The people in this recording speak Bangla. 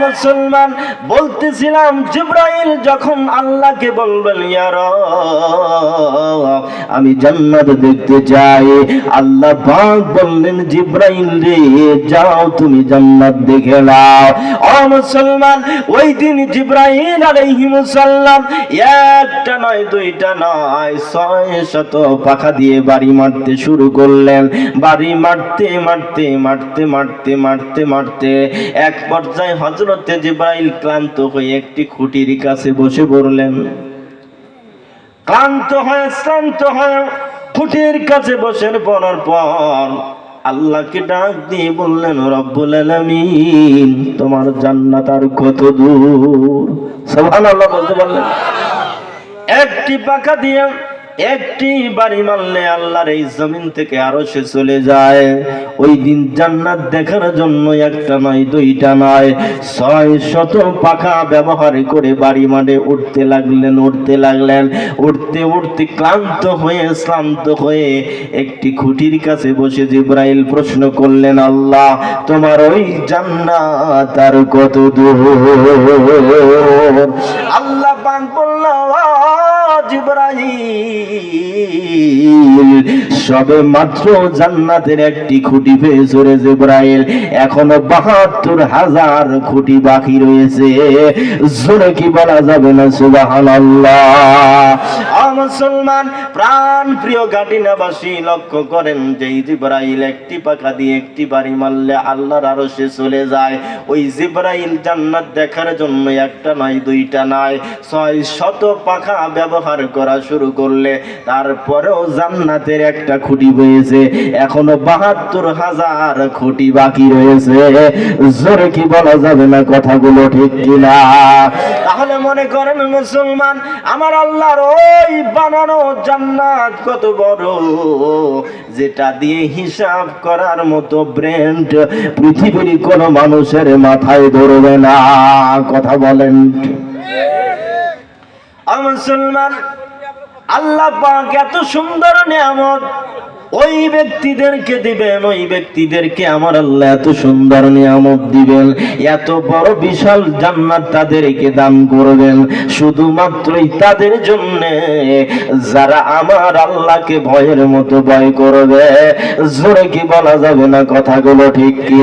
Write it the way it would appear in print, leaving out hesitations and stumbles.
মুসলমান বলতেছিলাম জিবরাইল যখন আল্লাহকে বলবেন ইয়া রব আমি জান্নাত দেখতে চাই, আল্লাহ পাক বললেন জিবরাইল রে যাও তুমি জান্নাত দেখে নাও। ও মুসলমান ওই দিন জিবরাইল আলাইহিস সালাম একটা নয় দুইটা নয় 600 পাখা দিয়ে বাড়ি মারতে শুরু করলেন। বাড়ি মারতে মারতে মারতে মারতে মারতে মারতে এক পর্যায়ে হযরতে জিবরাইল ক্লান্ত হয়ে একটি খুঁটির কাছে বসে পড়লেন। ক্লান্ত হয়ে শ্রান্ত হয়ে খুঁটির কাছে বসে পড়ার পর আল্লাহকে ডাক দিয়ে বললেন রব্বুল আলামিন তোমার জান্নাত আর কত দূর? সুবহানাল্লাহ বলতে পারলেন? একটি পাখা দিয়ে একটি বাড়ি মারলে আল্লাহর এই জমিন থেকে আরশে চলে যায়। ওই দিন জান্নাত দেখার জন্য একটা নয় দুইটা নয় 600 পাখা ব্যবহার করে বাড়ি মাঠে উঠতে লাগলেন উঠতে উঠতে ক্লান্ত হয়ে শ্রান্ত হয়ে একটি খুঁটির কাছে বসে জিবরাইল প্রশ্ন করলেন আল্লাহ তোমার ওই জান্নাত আর কত দূর? আল্লাহ পাক বললেন জিবরাইল সবে মাত্র জান্নাতের একটি খুঁটি পেয়েছো রে জিবরাইল, এখনো ৭২,০০০ খুঁটি বাকি রয়েছে। জোরে কি বলা যাবে না সুবহানাল্লাহ? মুসলমান প্রাণ প্রিয় গাটিনাবাসী লক্ষ্য করেন যে জিবরাইল একটি পাখা দিয়ে একটি বাড়ি মারলে আল্লাহর আরশে চলে যায়। ওই জিবরাইল জান্নাত দেখার জন্য একটা নয় দুইটা নয় 600 পাখা ব্যবহার করা শুরু করলে তারপরেও জান্নাতের একটা খুঁটি পেয়েছে, এখনো ৭২,০০০ খুঁটি বাকি রয়েছে। জোরে কি বলা যাবে না কথাগুলো ঠিক কিনা? তাহলে মনে করেন মুসলমান আমার আল্লাহর ওই বানানো জান্নাত কত বড়, যেটা দিয়ে হিসাব করার মতো ব্রেন পৃথিবীর কোন মানুষের মাথায় ধরবে না। কথা বলেন মুসলমান? আল্লাহ পাক এত সুন্দর নিয়ামত ওই ব্যক্তিদেরকে দিবেন, ওই ব্যক্তিদেরকে আমার আল্লাহ এত সুন্দর নিয়ামত দিবেন, এত বড় বিশাল জান্নাত তাদেরকে দান করবেন শুধুমাত্রই তাদের জন্য যারা আমার আল্লাহকে ভয়ের মতো ভয় করবে। জোরে কি বলা যাবে না কথাগুলো ঠিক কি?